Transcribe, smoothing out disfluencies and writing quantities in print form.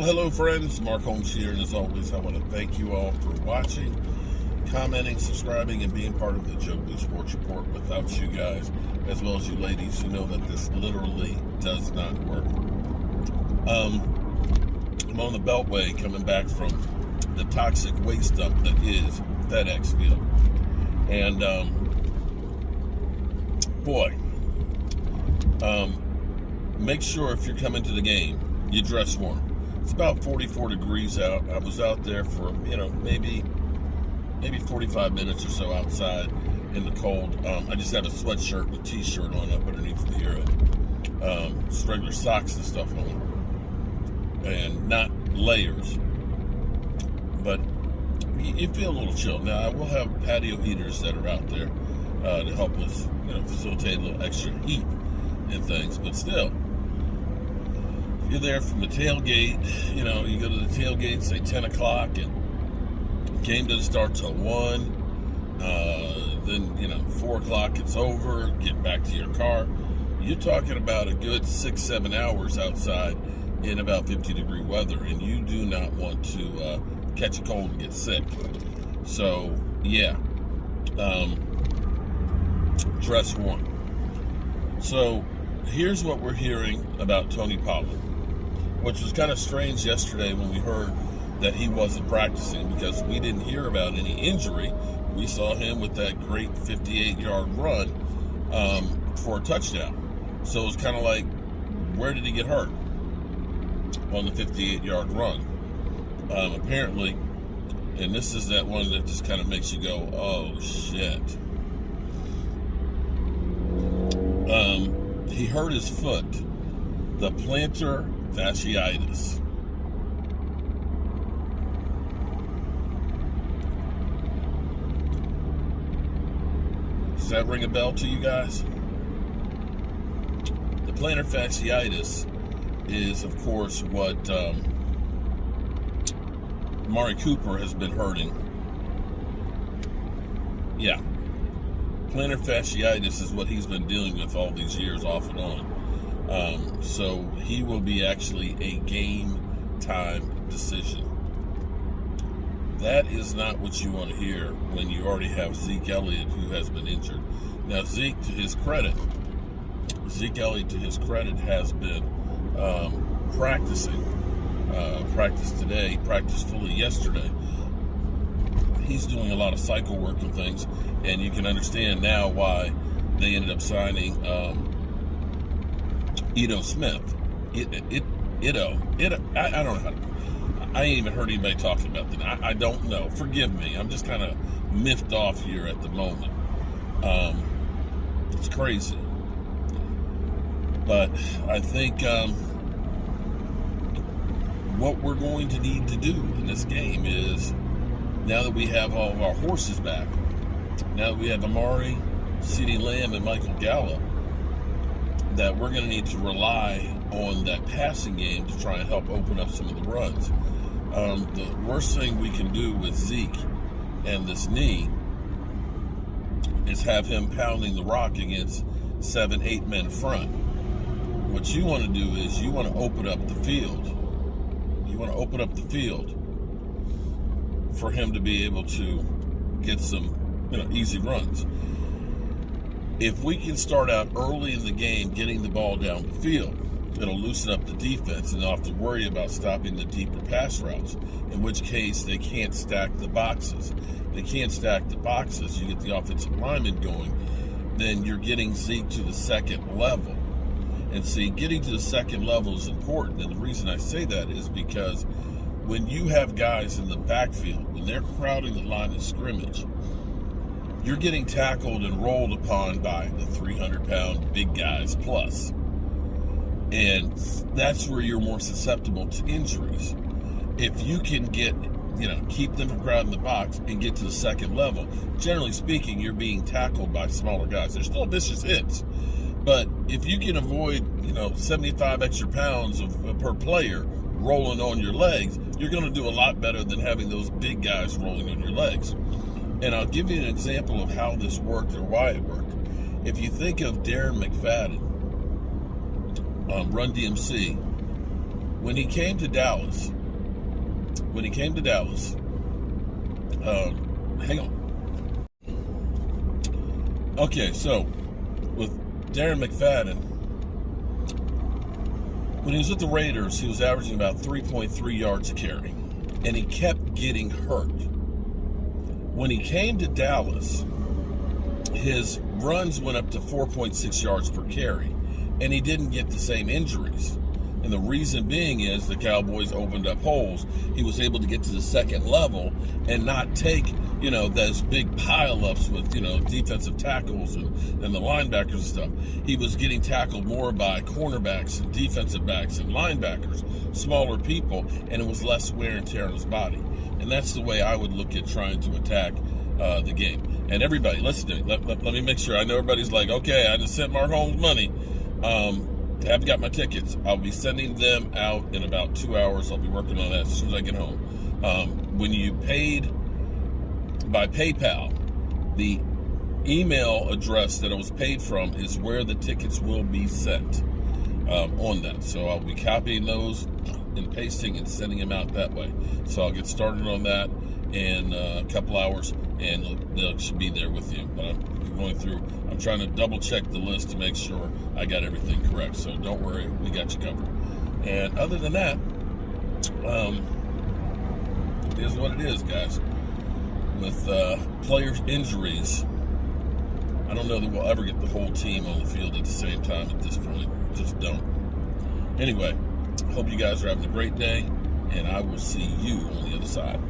Well, hello friends, Mark Holmes here, and as always, I want to thank you all for watching, commenting, subscribing, and being part of the Joe Blue Sports Report. Without you guys, as well as you ladies, you know that this literally does not work. I'm on the Beltway coming back from the toxic waste dump that is FedEx Field. And, make sure if you're coming to the game, you dress warm. It's about 44 degrees out. I was out there for, maybe 45 minutes or so outside in the cold. I just had a sweatshirt and a t-shirt on up underneath here. Just regular socks and stuff on. And not layers. But you feel a little chill. Now, I will have patio heaters that are out there to help us, facilitate a little extra heat and things. But still, you're there from the tailgate, you go to the tailgate, say 10 o'clock, and game doesn't start till 1. Then, 4 o'clock it's over, get back to your car. You're talking about a good 6-7 hours outside in about 50-degree weather, and you do not want to catch a cold and get sick. So, yeah, dress warm. So, here's what we're hearing about Tony Pollard, which was kind of strange yesterday when we heard that he wasn't practicing, because we didn't hear about any injury. We saw him with that great 58-yard run for a touchdown. So it was kind of like, where did he get hurt on the 58-yard run? Apparently, and this is that one that just kind of makes you go, oh, shit. He hurt his foot, the plantar fasciitis. Does that ring a bell to you guys? The plantar fasciitis is, of course, what Mari Cooper has been hurting. Yeah. Plantar fasciitis is what he's been dealing with all these years, off and on. So he will be actually a game time decision. That is not what you want to hear when you already have Zeke Elliott, who has been injured. Now, Zeke Elliott, to his credit, has been practicing. Practiced today, practiced fully yesterday. He's doing a lot of cycle work and things, and you can understand now why they ended up signing Ito Smith. I don't know how to. I ain't even heard anybody talking about that. I don't know. Forgive me. I'm just kind of miffed off here at the moment. It's crazy. But I think what we're going to need to do in this game is, now that we have all of our horses back, now that we have Amari, CeeDee Lamb, and Michael Gallup, that we're going to need to rely on that passing game to try and help open up some of the runs. The worst thing we can do with Zeke and this knee is have him pounding the rock against 7-8 men front. What you want to do is you want to open up the field. You want to open up the field for him to be able to get some, easy runs. If we can start out early in the game getting the ball down the field, it'll loosen up the defense, and they'll have to worry about stopping the deeper pass routes, in which case they can't stack the boxes. They can't stack the boxes. You get the offensive lineman going, then you're getting Zeke to the second level. And see, getting to the second level is important, and the reason I say that is because when you have guys in the backfield, when they're crowding the line of scrimmage, you're getting tackled and rolled upon by the 300-pound big guys plus. And that's where you're more susceptible to injuries. If you can get, keep them from crowding the box and get to the second level, generally speaking, you're being tackled by smaller guys. They're still vicious hits. But if you can avoid, 75 extra pounds per player rolling on your legs, you're going to do a lot better than having those big guys rolling on your legs. And I'll give you an example of how this worked or why it worked. If you think of Darren McFadden, Run DMC, When he came to Dallas, hang on. Okay, so with Darren McFadden, when he was with the Raiders, he was averaging about 3.3 yards a carry, and he kept getting hurt. When he came to Dallas, his runs went up to 4.6 yards per carry, and he didn't get the same injuries. And the reason being is the Cowboys opened up holes. He was able to get to the second level and not take, those big pileups with, defensive tackles and the linebackers and stuff. He was getting tackled more by cornerbacks and defensive backs and linebackers, smaller people, and it was less wear and tear on his body. And that's the way I would look at trying to attack the game. And everybody, listen to me. Let me make sure. I know everybody's like, okay, I just sent Mark Holmes money. Haven't got my tickets. I'll be sending them out in about 2 hours. I'll be working on that as soon as I get home. When you paid by PayPal, the email address that it was paid from is where the tickets will be sent on that. So I'll be copying those and pasting and sending them out that way. So I'll get started on that in a couple hours, and they should be there with you. But I'm going through. I'm trying to double check the list to make sure I got everything correct. So don't worry, we got you covered. And other than that, it is what it is, guys. With players' injuries, I don't know that we'll ever get the whole team on the field at the same time at this point. Just don't. Anyway, hope you guys are having a great day, and I will see you on the other side.